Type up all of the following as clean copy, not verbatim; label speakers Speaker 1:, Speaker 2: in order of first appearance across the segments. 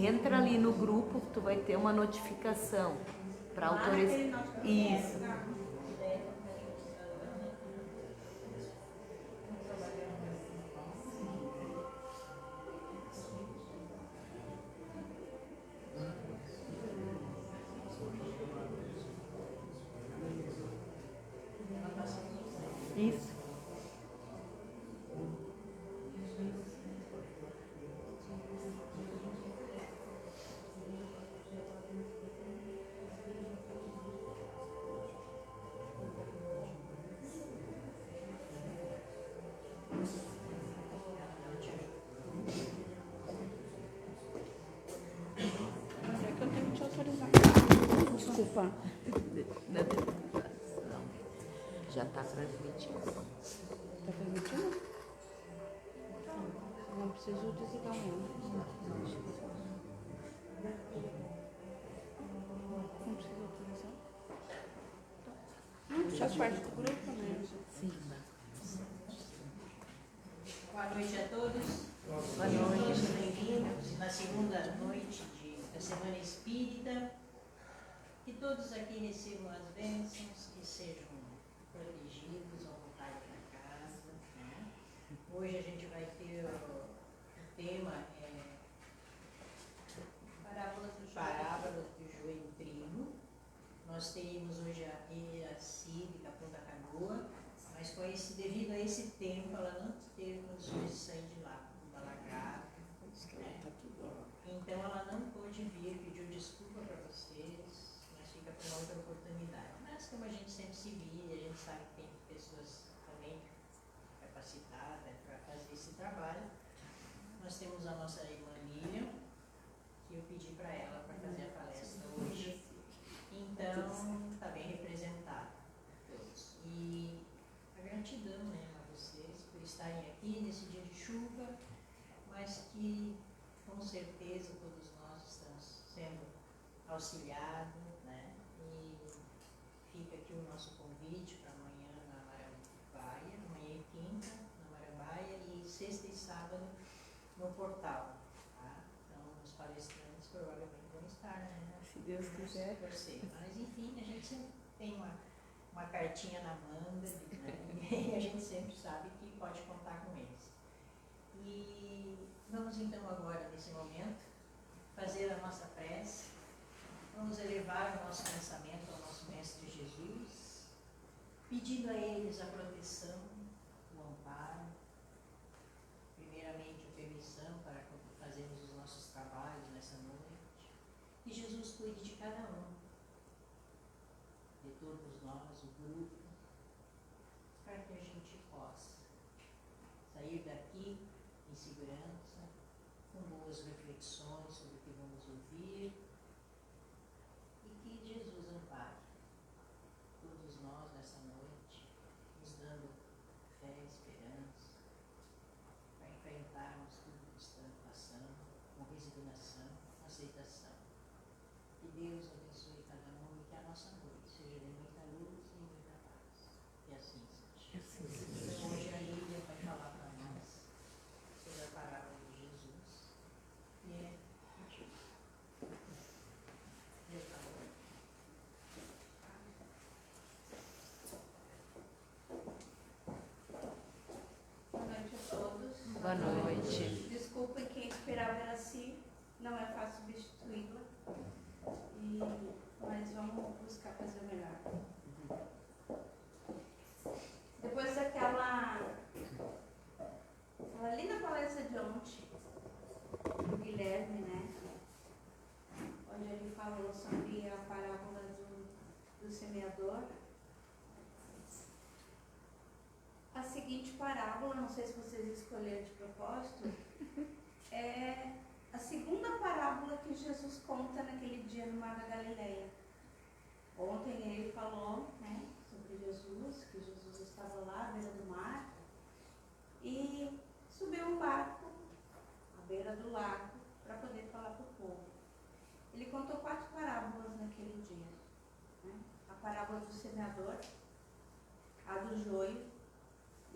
Speaker 1: entra ali no grupo, tu vai ter uma notificação para autorizar. Isso. Isso.
Speaker 2: Onde é que eu tenho que te autorizar? Desculpa.
Speaker 1: Já está transmitindo.
Speaker 2: Tá permitindo? Não preciso desligar o meu. Não precisa autorizar? Não, faz parte do grupo, né?
Speaker 1: Sim.
Speaker 3: Boa noite a todos.
Speaker 1: Boa noite.
Speaker 3: Todos bem-vindos na segunda noite da Semana Espírita. Que todos aqui recebam as bênçãos, que sejam protegidos ao voltar para casa. Né? Hoje a gente vai ter o tema Parábolas do Joio e Trigo. Nós teremos hoje a Iraci de Capão da Canoa, mas devido a esse tempo ela não teve condições de sair de lá, do alagado. Então ela não pôde vir, pediu desculpa para vocês, mas fica para uma outra oportunidade. Mas como a gente sempre se vira, a gente sabe que tem pessoas também capacitadas para fazer esse trabalho. Nós temos a nossa irmã Miriam, que eu pedi para ela para fazer a palestra hoje. Então, está bem representado todos. E a gratidão, né, a vocês por estarem aqui nesse dia de chuva, mas que com certeza todos nós estamos sendo auxiliados, né? E fica aqui o nosso convite para amanhã na Marambaia, amanhã e quinta na Marambaia e sexta e sábado no portal. Tá? Então os palestrantes provavelmente vão estar, né?
Speaker 2: Se Deus quiser.
Speaker 3: Mas enfim, a gente sempre tem uma cartinha na manga, né? E a gente sempre sabe que pode contar com eles. E vamos então agora, nesse momento, fazer a nossa prece. Vamos elevar o nosso pensamento ao nosso Mestre Jesus, pedindo a eles a proteção, o amparo, primeiramente a permissão para fazermos os nossos trabalhos nessa noite. Que Jesus cuide de cada um, de todos nós, o grupo, para que a gente possa sair daqui em segurança, com boas reflexões sobre o que vamos ouvir, e que Jesus ampare todos nós nessa noite, nos dando fé e esperança, para enfrentarmos tudo que estamos passando, com resignação, aceitação. Que Deus abençoe cada um e que a nossa noite seja de muita luz e muita paz. E assim seja. Então, hoje a Lídia vai falar para nós sobre a parábola de Jesus. E é
Speaker 4: Boa noite a todos.
Speaker 1: Boa noite.
Speaker 4: Desculpem quem esperava era assim, não é fácil substituí-la. Mas vamos buscar fazer o melhor. Depois daquela ali na palestra de ontem, do Guilherme, né? Onde ele falou sobre a parábola do semeador. A seguinte parábola, não sei se vocês escolheram de propósito, é a segunda parábola que Jesus conta naquele dia no Mar da Galileia. Ontem ele falou, né, sobre Jesus, que Jesus estava lá à beira do mar e subiu um barco à beira do lago para poder falar para o povo. Ele contou 4 parábolas naquele dia. Né? A parábola do semeador, a do joio,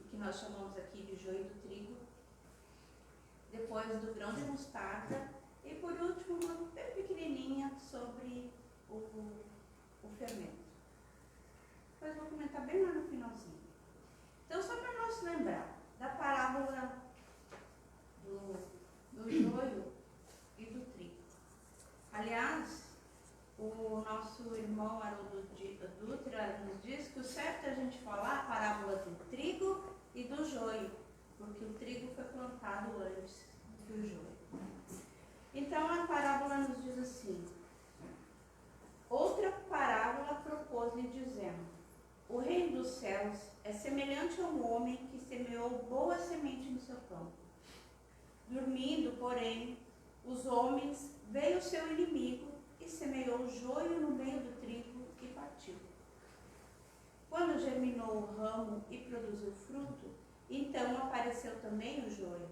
Speaker 4: que nós chamamos aqui de joio do trigo, depois do grão de mostarda E por último, uma bem pequenininha sobre o fermento. Depois vou comentar bem lá no finalzinho. Então, só para nós lembrar da parábola do joio e do trigo. Aliás, o nosso irmão Haroldo Dutra nos diz que o certo é a gente falar a parábola do trigo e do joio, porque o trigo foi plantado antes que o joio. Então a parábola nos diz assim: outra parábola propôs-lhe dizendo: o reino dos céus é semelhante a um homem que semeou boa semente no seu campo. Dormindo, porém, os homens, veio o seu inimigo e semeou o joio no meio do trigo e partiu. Quando germinou o ramo e produziu fruto, então apareceu também o joio.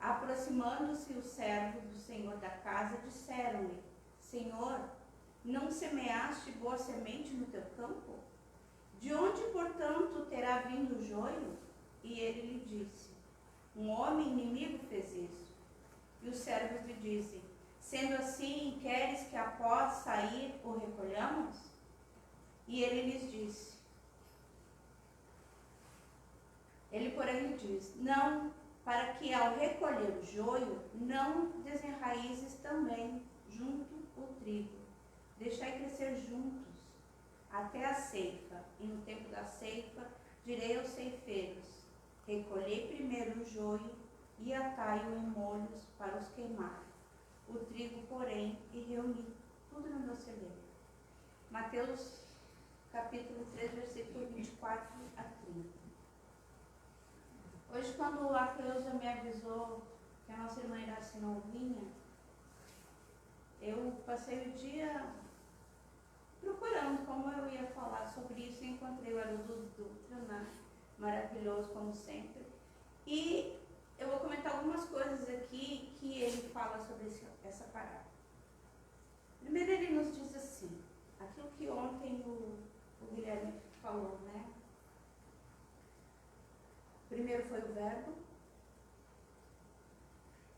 Speaker 4: Aproximando-se os servos do senhor da casa, disseram-lhe: Senhor, não semeaste boa semente no teu campo? De onde, portanto, terá vindo o joio? E ele lhe disse: um homem inimigo fez isso. E os servos lhe dizem: sendo assim, queres que após sair o recolhamos? E ele lhes disse: ele, porém, lhe diz: não, para que ao recolher o joio, não desenraízes também junto o trigo. Deixai crescer juntos até a ceifa, e no tempo da ceifa direi aos ceifeiros: recolhei primeiro o joio e atai-o em molhos para os queimar. O trigo, porém, e reuni tudo no meu celeiro. Mateus capítulo 3, versículo 24 a 30. Hoje, quando a Cleusa me avisou que a nossa irmã Iracema não vinha, eu passei o dia procurando como eu ia falar sobre isso e encontrei o Haroldo Dutra, né? Maravilhoso como sempre. E eu vou comentar algumas coisas aqui que ele fala sobre essa parábola. Primeiro, ele nos diz assim, aquilo que ontem o Guilherme falou, né? Primeiro foi o Verbo,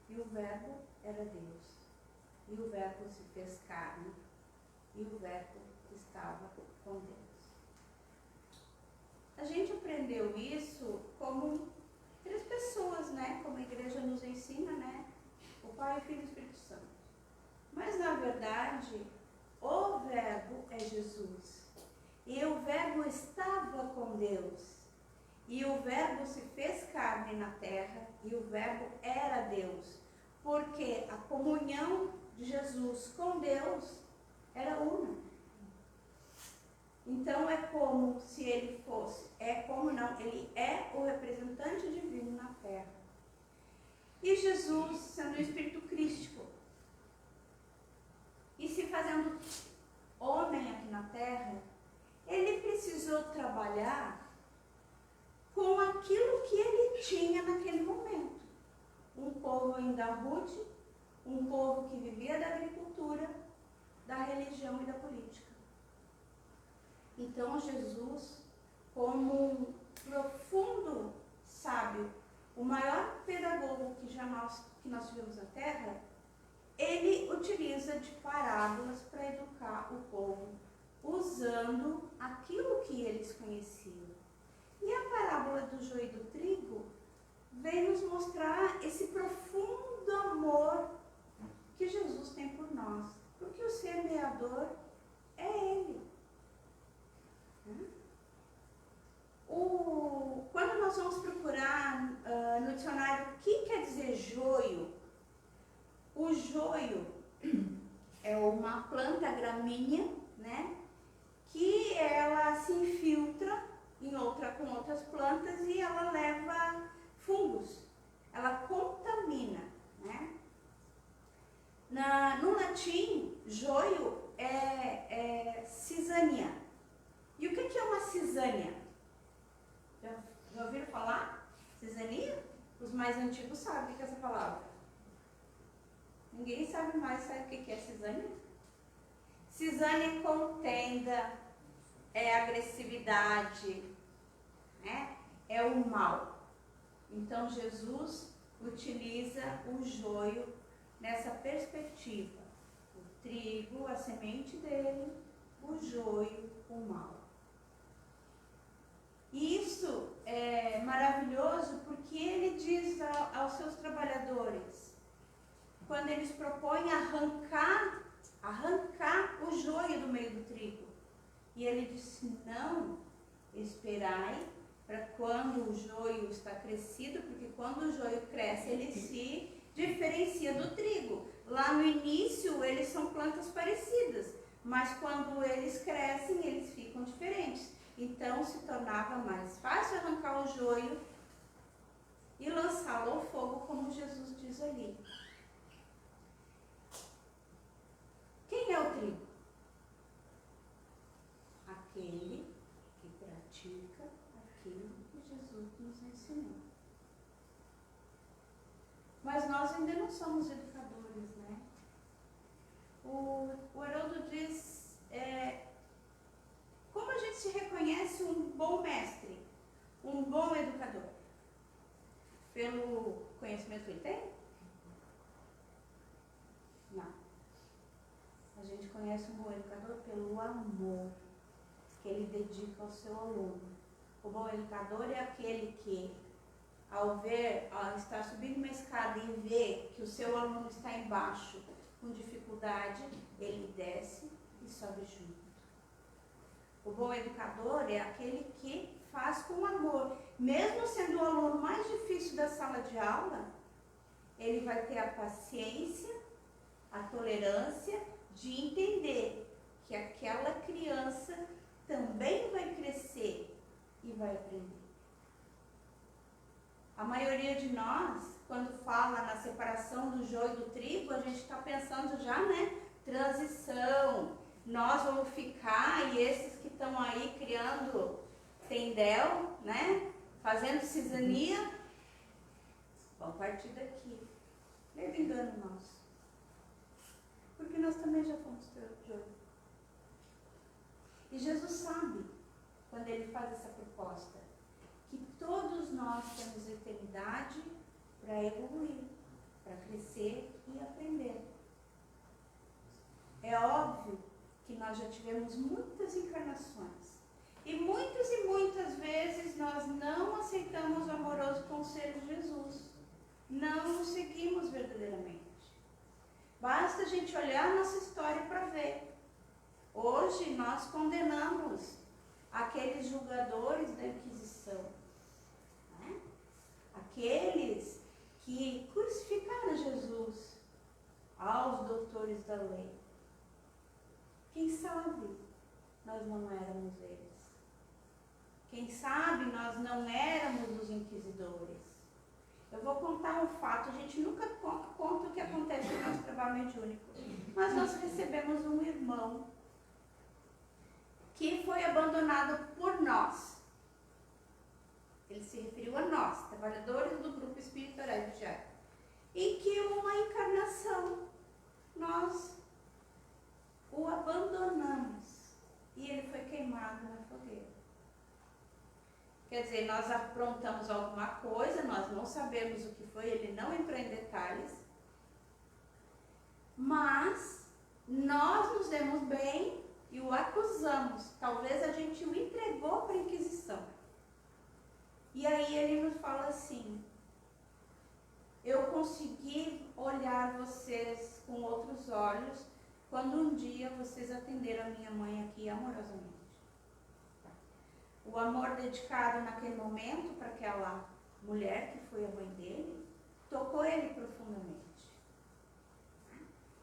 Speaker 4: e o Verbo era Deus. E o Verbo se fez carne, e o Verbo estava com Deus. A gente aprendeu isso como 3 pessoas, né? Como a igreja nos ensina, né? O Pai, o Filho e o Espírito Santo. Mas, na verdade, o Verbo é Jesus. E o Verbo estava com Deus. E o Verbo se fez carne na terra, e o Verbo era Deus. Porque a comunhão de Jesus com Deus era una. Então é como se ele fosse, ele é o representante divino na terra. E Jesus, sendo o Espírito Crístico, e se fazendo homem aqui na terra, ele precisou trabalhar com aquilo que ele tinha naquele momento. Um povo ainda rude, um povo que vivia da agricultura, da religião e da política. Então Jesus, como um profundo sábio, o maior pedagogo que nós tivemos na terra, ele utiliza de parábolas para educar o povo, usando aquilo que eles conheciam. E a parábola do joio e do trigo vem nos mostrar esse profundo amor que Jesus tem por nós, porque o semeador é Ele. Quando nós vamos procurar no dicionário o que quer dizer joio, o joio é uma planta gramínea, né, que ela se infiltra com outras plantas e ela leva fungos, ela contamina, né? No latim, joio é cisânia. E o que é uma cisânia? Já ouviram falar? Cisania? Os mais antigos sabem o que é essa palavra. Ninguém sabe o que é cisânia? Cisânia é contenda, é agressividade, né? É o mal. Então Jesus utiliza o joio nessa perspectiva. O trigo, a semente dele, o joio, o mal. E isso é maravilhoso porque ele diz aos seus trabalhadores, quando eles propõem arrancar o joio do meio do trigo. E ele disse, não, esperai para quando o joio está crescido, porque quando o joio cresce, ele se diferencia do trigo. Lá no início, eles são plantas parecidas, mas quando eles crescem, eles ficam diferentes. Então, se tornava mais fácil arrancar o joio e lançá-lo ao fogo, como Jesus diz ali. Quem é o trigo? Aquele que pratica aquilo que Jesus nos ensinou. Mas nós ainda não somos educadores, né? O Haroldo diz, como a gente se reconhece um bom mestre, um bom educador? Pelo conhecimento que ele tem? Não. A gente conhece um bom educador pelo amor que ele dedica ao seu aluno. O bom educador é aquele que, ao estar subindo uma escada e ver que o seu aluno está embaixo com dificuldade, ele desce e sobe junto. O bom educador é aquele que faz com amor. Mesmo sendo o aluno mais difícil da sala de aula, ele vai ter a paciência, a tolerância de entender que aquela criança também vai crescer e vai aprender. A maioria de nós, quando fala na separação do joio e do trigo, a gente está pensando já, né? Transição. Nós vamos ficar, e esses que estão aí criando tendel, né? Fazendo cisania, vão partir daqui. Leve engano nosso. Porque nós também já fomos joio. E Jesus sabe, quando ele faz essa proposta, que todos nós temos eternidade para evoluir, para crescer e aprender. É óbvio que nós já tivemos muitas encarnações. E muitas vezes nós não aceitamos o amoroso conselho de Jesus. Não o seguimos verdadeiramente. Basta a gente olhar a nossa história para ver. Hoje nós condenamos aqueles julgadores da Inquisição, né? Aqueles que crucificaram Jesus, aos doutores da lei. Quem sabe nós não éramos eles? Quem sabe nós não éramos os inquisidores? Eu vou contar um fato, a gente nunca conta o que acontece no nosso trabalho mediúnico, mas nós recebemos um irmão que foi abandonado por nós. Ele se referiu a nós, trabalhadores do grupo Espírito Orais do Diário, em que uma encarnação nós o abandonamos e ele foi queimado na fogueira. Quer dizer, nós aprontamos alguma coisa, nós não sabemos o que foi, ele não entrou em detalhes, mas nós nos demos bem e o acusamos. Talvez a gente o entregou para a Inquisição. E aí ele nos fala assim: eu consegui olhar vocês com outros olhos quando um dia vocês atenderam a minha mãe aqui amorosamente. O amor dedicado naquele momento para aquela mulher que foi a mãe dele, tocou ele profundamente.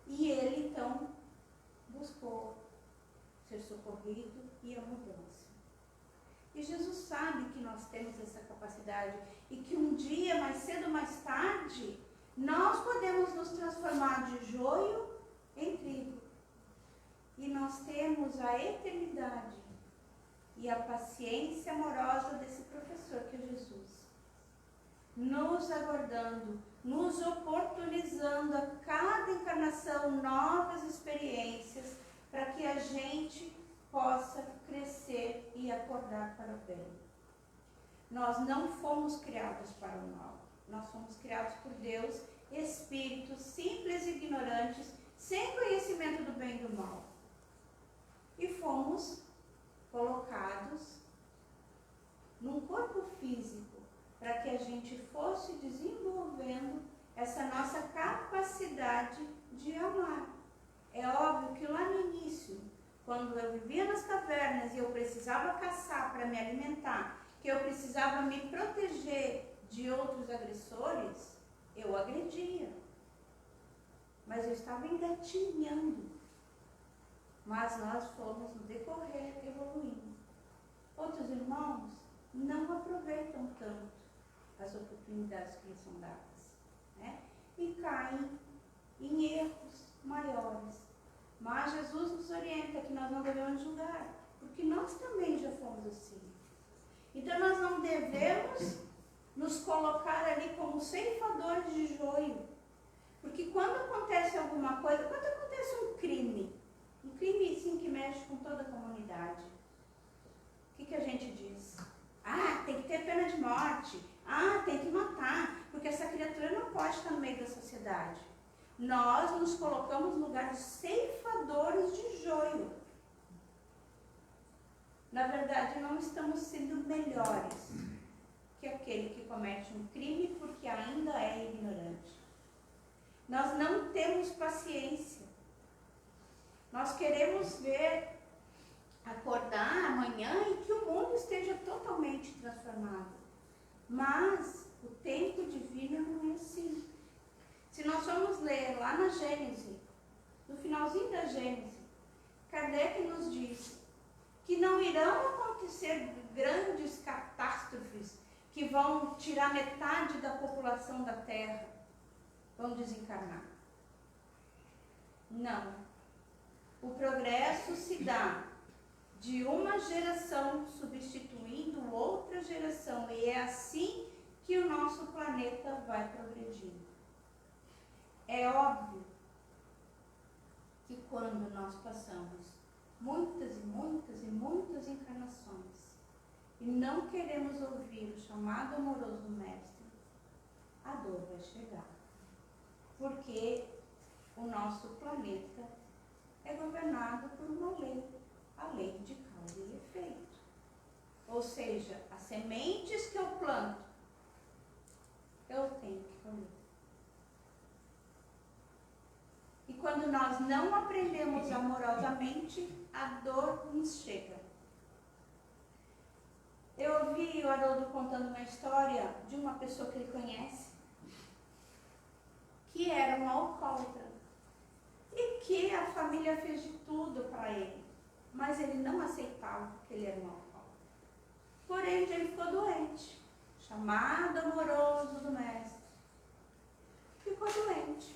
Speaker 4: E ele então buscou ser socorrido e a mudança. E Jesus sabe que nós temos essa capacidade e que um dia, mais cedo ou mais tarde, nós podemos nos transformar de joio em trigo. E nós temos a eternidade e a paciência amorosa desse professor que é Jesus, nos aguardando, nos oportunizando a cada encarnação novas experiências para que a gente possa crescer e acordar para o bem. Nós não fomos criados para o mal, nós fomos criados por Deus espíritos simples e ignorantes, sem conhecimento do bem e do mal. E fomos colocados num corpo físico para que a gente fosse desenvolvendo essa nossa capacidade de amar. É óbvio que lá no início, quando eu vivia nas cavernas e eu precisava caçar para me alimentar, que eu precisava me proteger de outros agressores, eu agredia. Mas eu estava engatinhando. Mas nós fomos, no decorrer, evoluindo. Outros irmãos não aproveitam tanto as oportunidades que lhes são dadas, né? E caem em erros maiores. Mas Jesus nos orienta que nós não devemos julgar, porque nós também já fomos assim. Então nós não devemos nos colocar ali como ceifadores de joio, porque quando acontece alguma coisa, quando acontece um crime sim que mexe com toda a comunidade, o que a gente diz? Ah, tem que ter pena de morte, ah, tem que matar, porque essa criatura não pode estar no meio da sociedade. Nós nos colocamos no lugar de ceifadores de joio. Na verdade, não estamos sendo melhores que aquele que comete um crime porque ainda é ignorante. Nós não temos paciência. Nós queremos ver, acordar amanhã e que o mundo esteja totalmente transformado. Mas o tempo divino não é assim. Se nós formos ler lá na Gênese, no finalzinho da Gênese, Kardec nos diz que não irão acontecer grandes catástrofes que vão tirar metade da população da Terra, vão desencarnar. Não. O progresso se dá de uma geração substituindo outra geração, e é assim que o nosso planeta vai progredindo. É óbvio que quando nós passamos muitas e muitas e muitas encarnações e não queremos ouvir o chamado amoroso do Mestre, a dor vai chegar. Porque o nosso planeta é governado por uma lei, a lei de causa e efeito. Ou seja, as sementes que eu planto, eu tenho que colher. E quando nós não aprendemos amorosamente, a dor nos chega. Eu ouvi o Haroldo contando uma história de uma pessoa que ele conhece, que era um alcoólatra. E que a família fez de tudo para ele, mas ele não aceitava que ele era um alcoólatra. Porém, ele ficou doente, chamado amoroso do Mestre. Ficou doente,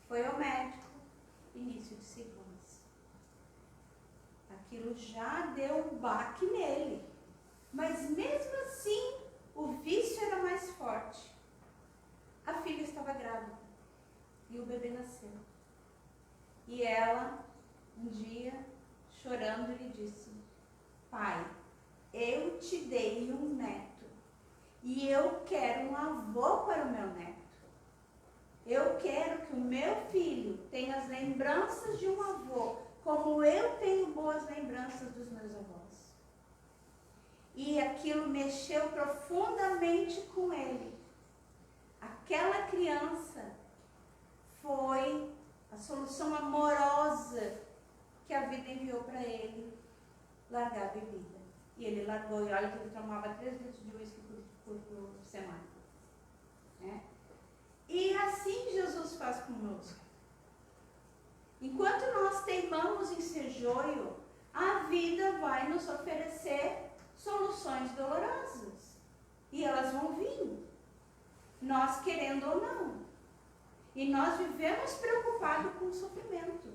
Speaker 4: foi ao médico, início de cirrose. Aquilo já deu um baque nele, mas mesmo assim, o vício era mais forte. A filha estava grávida e o bebê nasceu. E ela, um dia, chorando, lhe disse: pai, eu te dei um neto e eu quero um avô para o meu neto. Eu quero que o meu filho tenha as lembranças de um avô, como eu tenho boas lembranças dos meus avós. E aquilo mexeu profundamente com ele. Aquela criança foi a solução amorosa que a vida enviou para ele, largar a bebida. E ele largou, e olha que ele tomava 3 litros de uísque por semana. Né? E assim Jesus faz conosco. Enquanto nós teimamos em ser joio, a vida vai nos oferecer soluções dolorosas. E elas vão vir, nós querendo ou não. E nós vivemos preocupados com o sofrimento.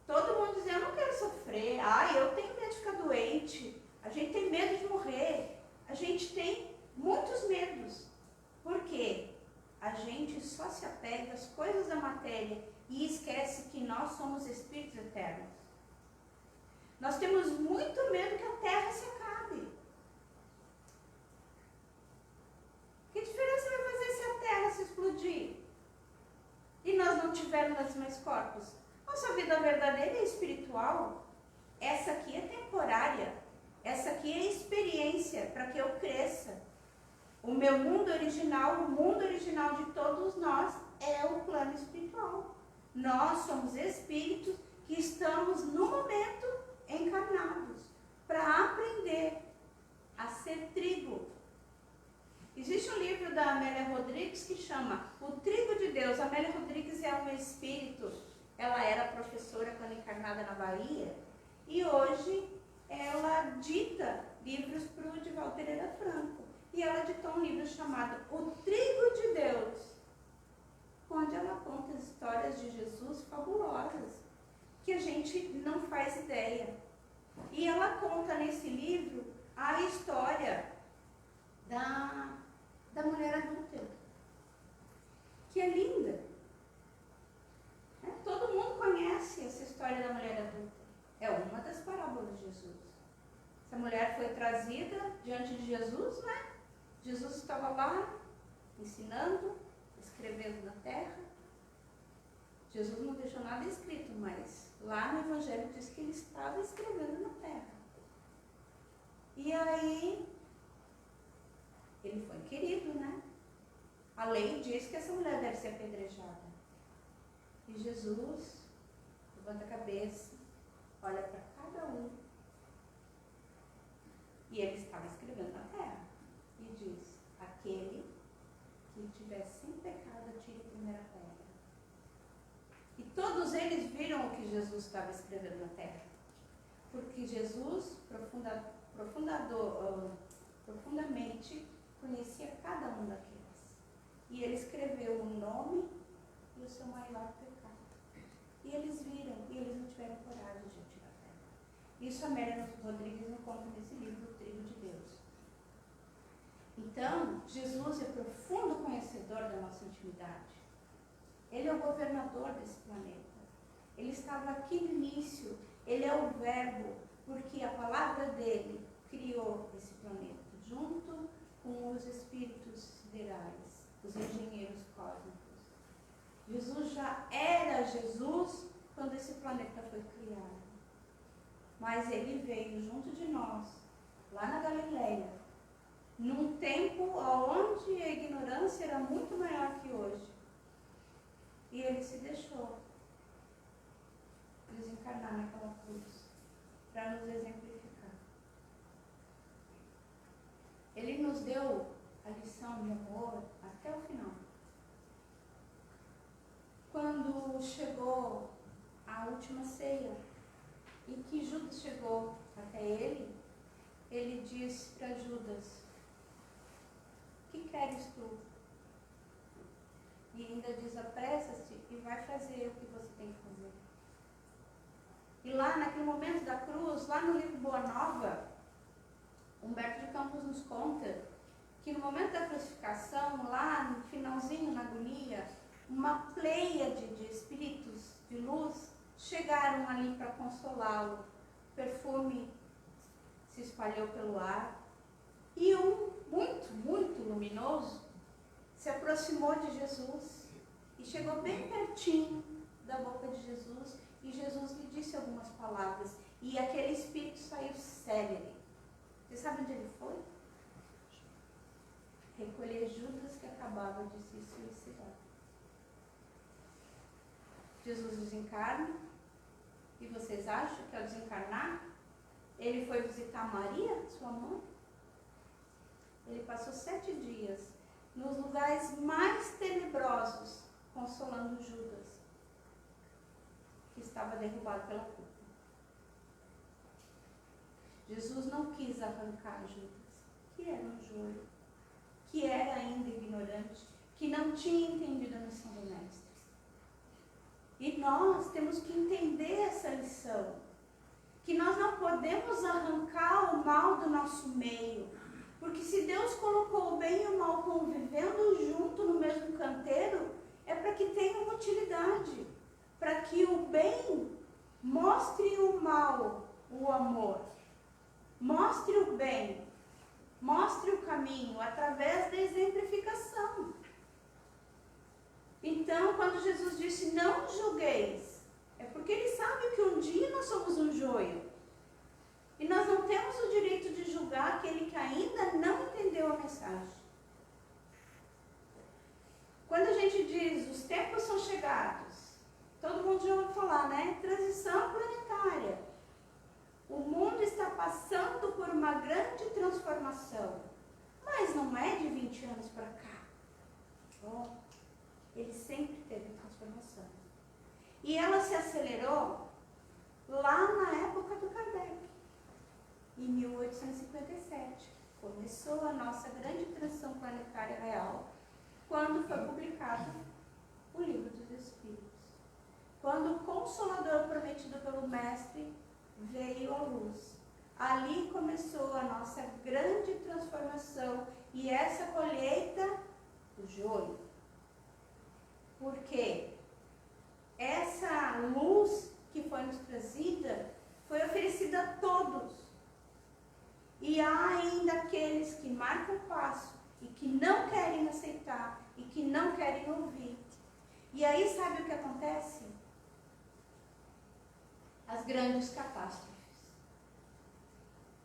Speaker 4: Todo mundo diz: eu não quero sofrer, eu tenho medo de ficar doente, a gente tem medo de morrer, a gente tem muitos medos. Por quê? A gente só se apega às coisas da matéria e esquece que nós somos espíritos eternos. Nós temos muito medo que a terra se acabe. Que diferença vai fazer se a terra se explodir? cavernas mais corpos. Nossa vida verdadeira é espiritual. Essa aqui é temporária. Essa aqui é experiência para que eu cresça. O meu mundo original, o mundo original de todos nós é o plano espiritual. Nós somos espíritos que estamos no momento encarnados para aprender a ser trigo. Existe um livro da Amélia Rodrigues que chama O Trigo de Deus. A Amélia Rodrigues é um espírito, ela era professora quando encarnada na Bahia e hoje ela dita livros para o Divaldo Pereira Franco. E ela ditou um livro chamado O Trigo de Deus, onde ela conta histórias de Jesus fabulosas, que a gente não faz ideia. E ela conta nesse livro a história da mulher adúltera, que é linda. Todo mundo conhece essa história da mulher adúltera. É uma das parábolas de Jesus. Essa mulher foi trazida diante de Jesus, né? Jesus estava lá, ensinando, escrevendo na terra. Jesus não deixou nada escrito, mas lá no Evangelho diz que ele estava escrevendo na terra. E aí, ele foi querido, né? A lei diz que essa mulher deve ser apedrejada. E Jesus levanta a cabeça, olha para cada um. E ele estava escrevendo na terra. E diz, aquele que tiver sem pecado, atire a primeira pedra. E todos eles viram o que Jesus estava escrevendo na terra. Porque Jesus, profundamente, conhecia cada um daqueles. E ele escreveu o nome e o seu maior pecado. E eles viram, e eles não tiveram coragem de atirar a pedra. Isso a Amélia Rodrigues nos conta nesse livro, O Trigo de Deus. Então, Jesus é profundo conhecedor da nossa intimidade. Ele é o governador desse planeta. Ele estava aqui no início. Ele é o verbo, porque a palavra dele criou esse planeta, junto com os espíritos siderais, os engenheiros cósmicos. Jesus já era Jesus quando esse planeta foi criado. Mas ele veio junto de nós, lá na Galileia, num tempo onde a ignorância era muito maior que hoje. E ele se deixou desencarnar naquela cruz, para nos exemplificar. Ele nos deu a lição de amor até o final. Quando chegou a última ceia, em que Judas chegou até ele, ele disse para Judas, que queres tu? E ainda diz, apressa-te e vai fazer o que você tem que fazer. E lá naquele momento da cruz, lá no livro Boa Nova, Humberto de Campos nos conta que no momento da crucificação, lá no finalzinho, na agonia, uma pleiade de espíritos de luz chegaram ali para consolá-lo. O perfume se espalhou pelo ar e um muito luminoso se aproximou de Jesus e chegou bem pertinho da boca de Jesus e Jesus lhe disse algumas palavras e aquele espírito saiu célere. Você sabe onde ele foi? Recolher Judas que acabava de se suicidar. Jesus desencarna e vocês acham que ao desencarnar ele foi visitar Maria, sua mãe? Ele passou 7 dias nos lugares mais tenebrosos, consolando Judas, que estava derrubado pela culpa. Jesus não quis arrancar Judas, que era um joio, que era ainda ignorante, que não tinha entendido a missão do Mestre. E nós temos que entender essa lição, que nós não podemos arrancar o mal do nosso meio, porque se Deus colocou o bem e o mal convivendo junto no mesmo canteiro, é para que tenha uma utilidade, para que o bem mostre o mal, o amor, mostre o bem, mostre o caminho através da exemplificação. Então, quando Jesus disse, não julgueis, é porque ele sabe que um dia nós somos um joio. E nós não temos o direito de julgar aquele que ainda não entendeu a mensagem. Quando a gente diz, os tempos são chegados, todo mundo já ouviu falar, né? Transição planetária. O mundo está passando por uma grande transformação. Mas não é de 20 anos para cá. Oh, ele sempre teve transformação. E ela se acelerou lá na época do Kardec, em 1857. Começou a nossa grande transição planetária real, quando foi publicado o Livro dos Espíritos. Quando o Consolador prometido pelo Mestre veio à luz. Ali começou a nossa grande transformação e essa colheita do joio. Porque essa luz que foi nos trazida foi oferecida a todos. E há ainda aqueles que marcam o passo e que não querem aceitar e que não querem ouvir. E aí sabe o que acontece? As grandes catástrofes.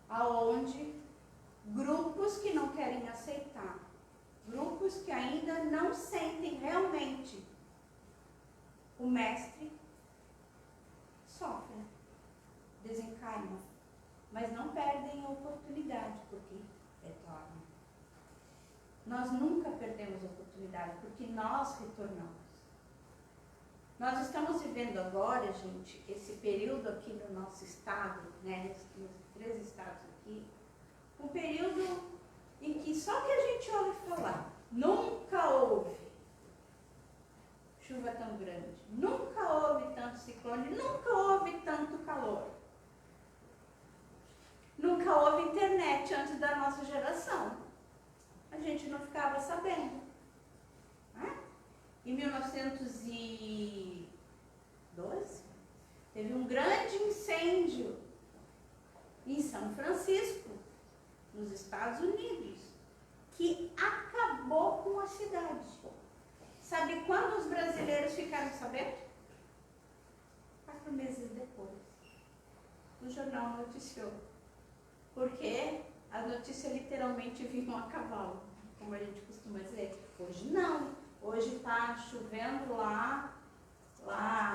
Speaker 4: Aonde grupos que não querem aceitar, grupos que ainda não sentem realmente o mestre, sofrem, desencarnam, mas não perdem a oportunidade, porque retornam. Nós nunca perdemos a oportunidade, porque nós retornamos. Nós estamos vivendo agora, gente, esse período aqui no nosso estado, né, nos 3 estados aqui, um período em que só que a gente ouve falar, nunca houve chuva tão grande, nunca houve tanto ciclone, nunca houve tanto calor. Nunca houve internet antes da nossa geração. A gente não ficava sabendo. Né? Em 1912, teve um grande incêndio em São Francisco, nos Estados Unidos, que acabou com a cidade. Sabe quando os brasileiros ficaram sabendo? 4 meses depois. O jornal noticiou. Porque a notícia literalmente vinha a cavalo, como a gente costuma dizer. Hoje não. Hoje está chovendo lá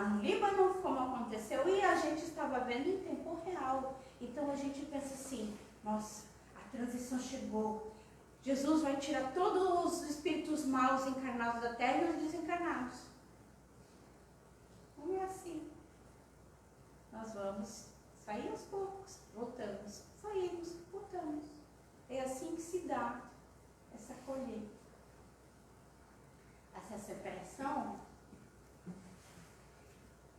Speaker 4: no Líbano, como aconteceu, e a gente estava vendo em tempo real. Então a gente pensa assim, nossa, a transição chegou. Jesus vai tirar todos os espíritos maus encarnados da terra e os desencarnados. Não é assim. Nós vamos sair aos poucos, voltamos, saímos, voltamos. É assim que se dá essa colheita. Essa separação,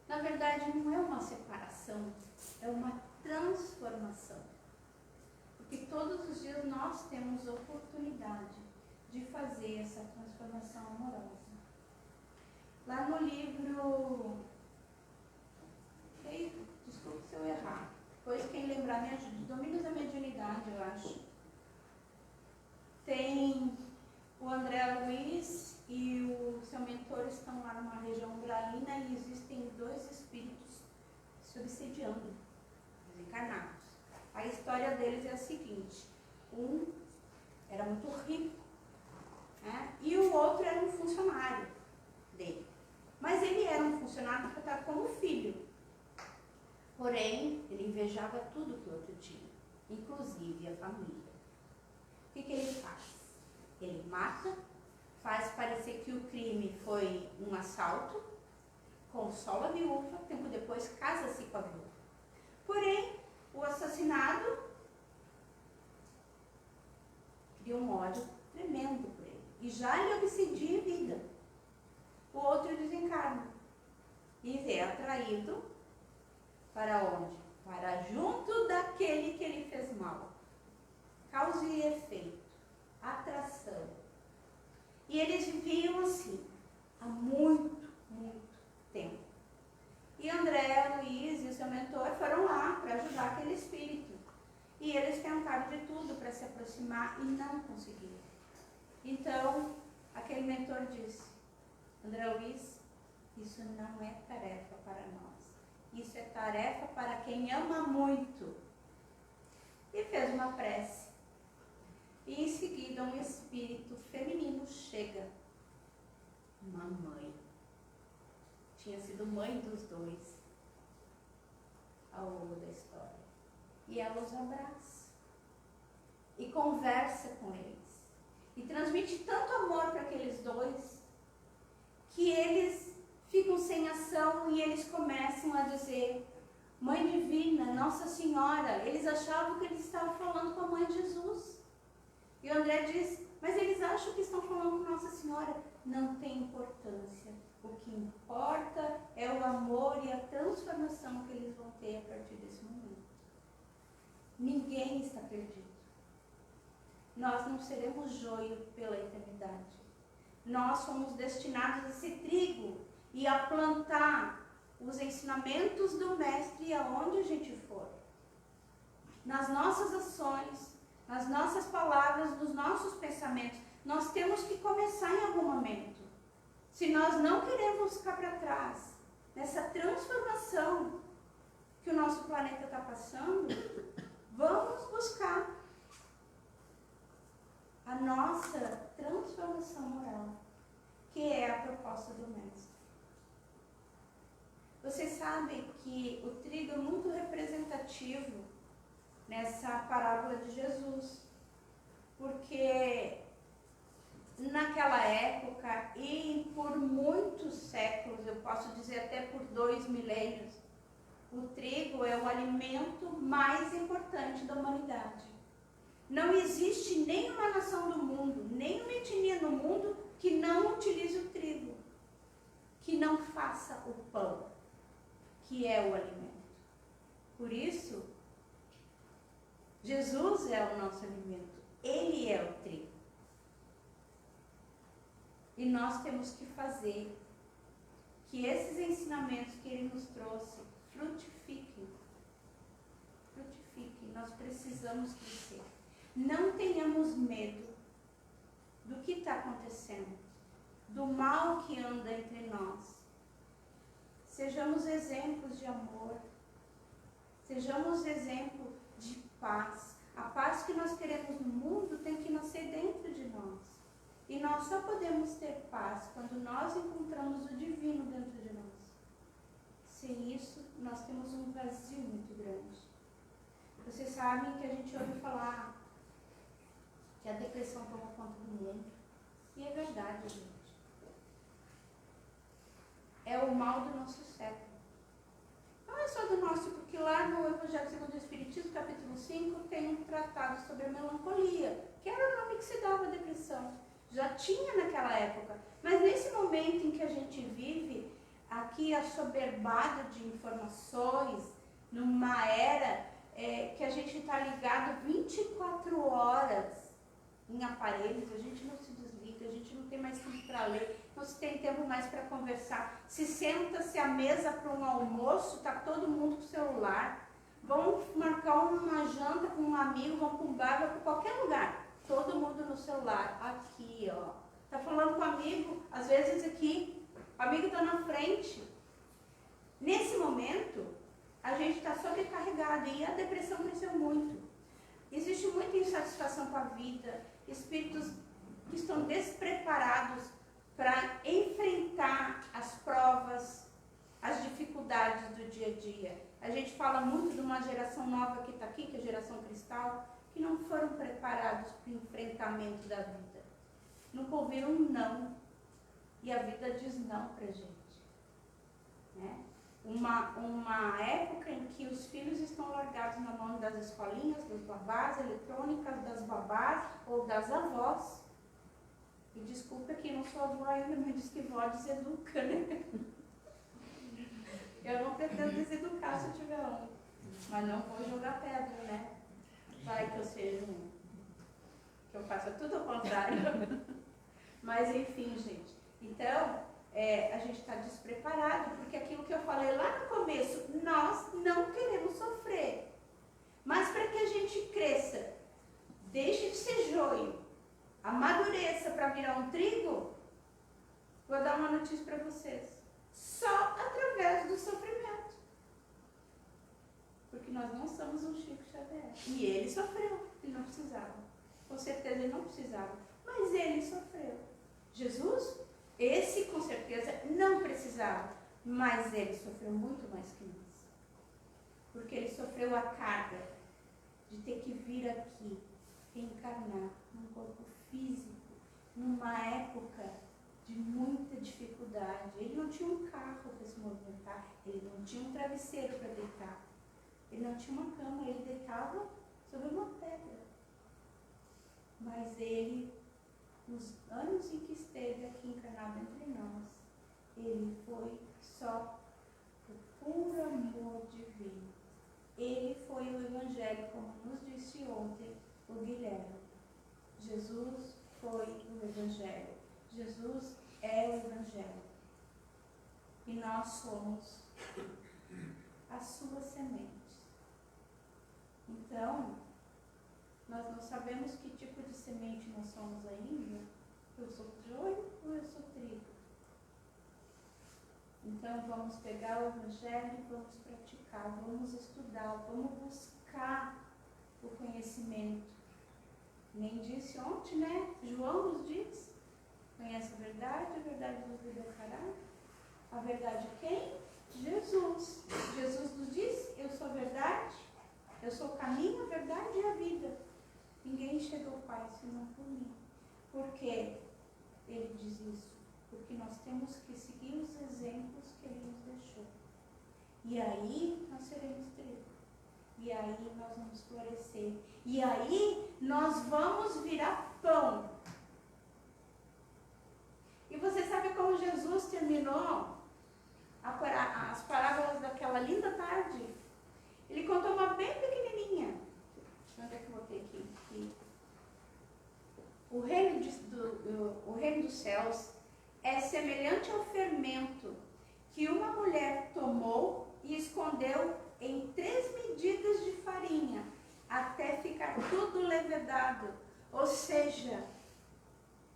Speaker 4: na verdade, não é uma separação, é uma transformação. Porque todos os dias nós temos oportunidade de fazer essa transformação amorosa. Lá no livro, desculpe se eu errar, depois quem lembrar me ajude, Domínios da Mediunidade, eu acho. Tem o André Luiz e o seu mentor estão lá numa região umbralina e existem 2 espíritos subsidiando, desencarnados. A história deles é a seguinte, um era muito rico, né, e o outro era um funcionário dele. Mas ele era um funcionário tratado como filho. Porém, ele invejava tudo que o outro tinha, inclusive a família. O que ele faz? Ele mata, faz parecer que o crime foi um assalto, consola a viúva, tempo depois casa-se com a viúva. Porém, o assassinado cria um ódio tremendo por ele. E já lhe obsedia a vida. O outro desencarna. E é atraído para onde? Para junto daquele que ele fez mal. Causa e efeito. Atração. E eles viviam assim, há muito, muito tempo. E André Luiz e o seu mentor foram lá para ajudar aquele espírito. E eles tentaram de tudo para se aproximar e não conseguiram. Então, aquele mentor disse, André Luiz, isso não é tarefa para nós. Isso é tarefa para quem ama muito. E fez uma prece. E em seguida um espírito feminino chega. Uma mãe. Tinha sido mãe dos dois ao longo da história. E ela os abraça. E conversa com eles. E transmite tanto amor para aqueles dois que eles ficam sem ação e eles começam a dizer: Mãe Divina, Nossa Senhora. Eles achavam que eles estavam falando com a Mãe de Jesus. E o André diz: mas eles acham que estão falando com Nossa Senhora. Não tem importância. O que importa é o amor e a transformação que eles vão ter a partir desse momento. Ninguém está perdido. Nós não seremos joio pela eternidade. Nós somos destinados a ser trigo e a plantar os ensinamentos do Mestre aonde a gente for. Nas nossas ações, nas nossas palavras, nos nossos pensamentos. Nós temos que começar em algum momento. Se nós não queremos ficar para trás, nessa transformação que o nosso planeta está passando, vamos buscar a nossa transformação moral, que é a proposta do Mestre. Vocês sabem que o trigo é muito representativo nessa parábola de Jesus, porque naquela época e por muitos séculos, eu posso dizer até por 2 milênios, o trigo é o alimento mais importante da humanidade. Não existe nenhuma nação do mundo, nenhuma etnia no mundo que não utilize o trigo, que não faça o pão, que é o alimento. Por isso, Jesus é o nosso alimento, Ele é o trigo. E nós temos que fazer que esses ensinamentos que Ele nos trouxe frutifiquem. Frutifiquem, nós precisamos crescer. Não tenhamos medo do que está acontecendo, do mal que anda entre nós. Sejamos exemplos de amor, sejamos exemplo de paz. A paz que nós queremos no mundo tem que nascer dentro de nós. E nós só podemos ter paz quando nós encontramos o divino dentro de nós. Sem isso, nós temos um vazio muito grande. Vocês sabem que a gente ouve falar que a depressão toma conta do mundo. E é verdade, gente. É o mal do nosso século. Não é só do nosso, porque lá no Evangelho segundo o Espiritismo, capítulo 5, tem um tratado sobre a melancolia, que era o nome que se dava à depressão. Já tinha naquela época. Mas nesse momento em que a gente vive, aqui assoberbado de informações, numa era que a gente está ligado 24 horas em aparelhos, a gente não se desliga, a gente não tem mais tempo para ler, não se tem tempo mais para conversar. Se senta-se à mesa para um almoço, está todo mundo com o celular. Vão marcar uma janta com um amigo, vão para um bar, vão para qualquer lugar. Todo mundo no celular. Aqui, ó. Tá falando com o amigo, às vezes aqui, o amigo está na frente. Nesse momento, a gente está sobrecarregado e a depressão cresceu muito. Existe muita insatisfação com a vida, espíritos que estão despreparados para enfrentar as provas, as dificuldades do dia a dia. A gente fala muito de uma geração nova que está aqui, que é a geração cristal, que não foram preparados para o enfrentamento da vida. Nunca ouviram um não. E a vida diz não para a gente. Né? Uma época em que os filhos estão largados na mão das escolinhas, das babás eletrônicas, das babás ou das avós. E desculpa quem não sou avó ainda, mas diz que vó deseduca, né? Eu não pretendo deseducar se eu tiver um. Mas não vou jogar pedra, né? Vai que eu seja um. Que eu faça tudo ao contrário. Mas enfim, gente. Então, a gente está despreparado, porque aquilo que eu falei lá no começo, nós não queremos sofrer. Mas para que a gente cresça, deixe de ser joio, amadureça para virar um trigo, Vou dar uma notícia para vocês. Só através do sofrimento. Porque nós não somos um Chico Xavier. E ele sofreu. Ele não precisava. Com certeza ele não precisava. Mas ele sofreu. Jesus, esse com certeza não precisava. Mas ele sofreu muito mais que nós. Porque ele sofreu a carga de ter que vir aqui, reencarnar num corpo físico, numa época de muita dificuldade. Ele não tinha um carro para se movimentar, ele não tinha um travesseiro para deitar, ele não tinha uma cama, ele deitava sobre uma pedra. Mas ele, nos anos em que esteve aqui encarnado entre nós, ele foi só o puro amor divino. Ele foi o Evangelho, como nos disse ontem o Guilherme. Jesus foi o Evangelho. Jesus é o Evangelho. E nós somos as suas sementes. Então, nós não sabemos que tipo de semente nós somos ainda. Eu sou joio ou eu sou trigo? Então vamos pegar o Evangelho e vamos praticar, vamos estudar, vamos buscar o conhecimento. Nem disse ontem, né? João nos diz, conhece a verdade vos libertará. A verdade é quem? Jesus. Jesus nos diz, eu sou a verdade, eu sou o caminho, a verdade e a vida. Ninguém chega ao Pai senão por mim. Por que ele diz isso? Porque nós temos que seguir os exemplos que ele nos deixou. E aí nós seremos trigo. E aí nós vamos florescer. E aí nós vamos virar pão. E você sabe como Jesus terminou as parábolas daquela linda tarde? Ele contou uma bem pequenininha. Onde é que eu botei aqui? O reino dos céus é semelhante ao fermento que uma mulher tomou e escondeu em 3 medidas de farinha, até ficar tudo levedado. Ou seja,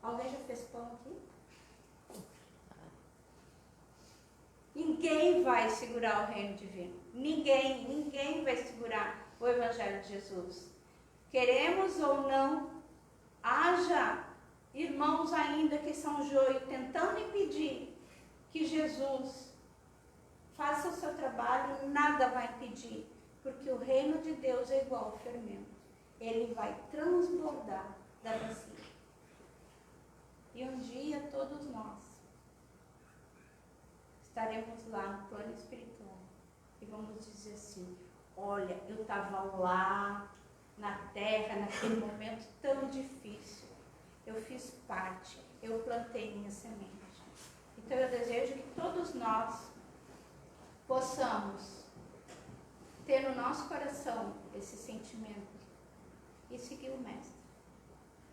Speaker 4: alguém já fez pão aqui? Ninguém vai segurar o reino divino. Ninguém vai segurar o Evangelho de Jesus. Queremos ou não, haja irmãos ainda que são joio, tentando impedir que Jesus faça o seu trabalho, nada vai impedir, porque o reino de Deus é igual ao fermento. Ele vai transbordar da bacia. E um dia todos nós estaremos lá no plano espiritual e vamos dizer assim, olha, eu estava lá na terra, naquele momento tão difícil. Eu fiz parte, eu plantei minha semente. Então eu desejo que todos nós possamos ter no nosso coração esse sentimento e seguir o Mestre,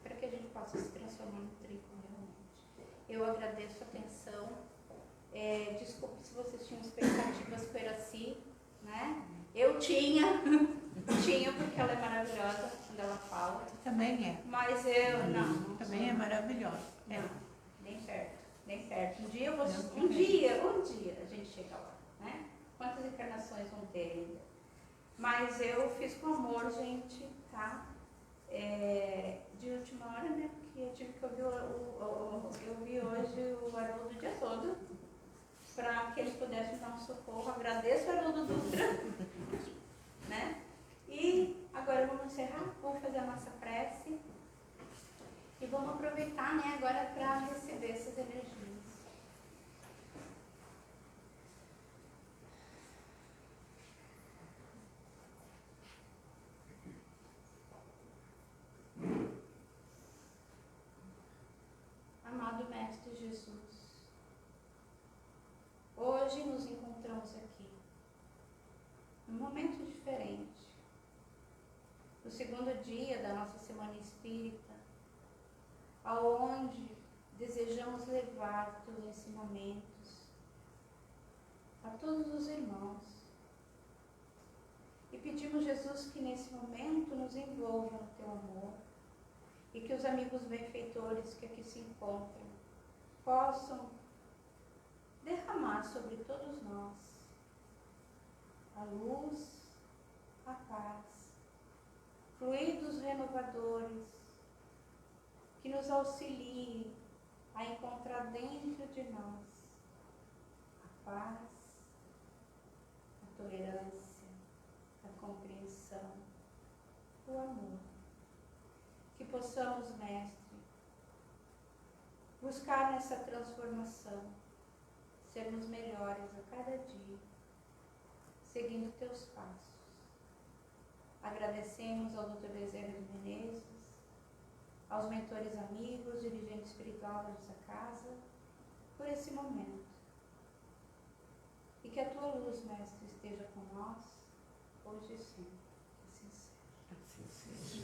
Speaker 4: para que a gente possa se transformar no trigo realmente. Eu agradeço a atenção. Desculpe se vocês tinham expectativas com a Iraci, né? Eu tinha porque ela é maravilhosa quando ela fala.
Speaker 2: Também é.
Speaker 4: Mas eu não.
Speaker 2: Também é maravilhosa.
Speaker 4: Não, nem perto. Um dia a gente chega lá, né? Quantas encarnações vão ter ainda? Mas eu fiz com amor, gente, tá? De última hora, né? Porque eu tive que ouvir eu vi hoje o Haroldo o dia todo, para que eles pudessem dar um socorro. Agradeço o Haroldo Dutra, né? E agora vamos encerrar, vamos fazer a nossa prece e vamos aproveitar, né, agora para receber essas energias. Amado Mestre Jesus, hoje nos encontramos aqui, num momento diferente, no segundo dia da nossa Semana Espírita, aonde desejamos levar teus ensinamentos a todos os irmãos. E pedimos, Jesus, que nesse momento nos envolva no teu amor e que os amigos benfeitores que aqui se encontram possam derramar sobre todos nós a luz, a paz, fluidos renovadores que nos auxiliem a encontrar dentro de nós a paz, a tolerância, a compreensão, o amor. Que possamos, Mestre, buscar nessa transformação, sermos melhores a cada dia, seguindo teus passos. Agradecemos ao Dr. Bezerra de Menezes, aos mentores amigos, dirigente espiritual dessa casa, por esse momento. E que a tua luz, Mestre, esteja com nós, hoje e sempre. Assim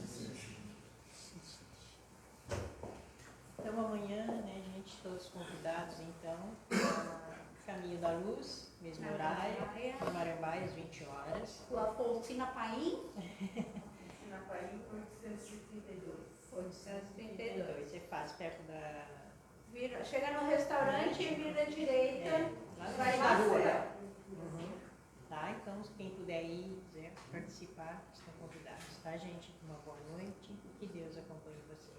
Speaker 4: seja.
Speaker 3: Então amanhã, né, gente, todos convidados então, ao Caminho da Luz, mesmo horário, em Marambaia, às 20 horas.
Speaker 4: Rua Faustina Paim,
Speaker 5: Na Paim 832.
Speaker 4: 832.
Speaker 3: Você faz perto da...
Speaker 4: Chega no restaurante e vira direita,
Speaker 3: lá
Speaker 4: vai
Speaker 3: na
Speaker 4: lá.
Speaker 3: rua, né? Tá, então quem puder ir, quiser participar, estão convidados, tá, gente? Uma boa noite e que Deus acompanhe vocês.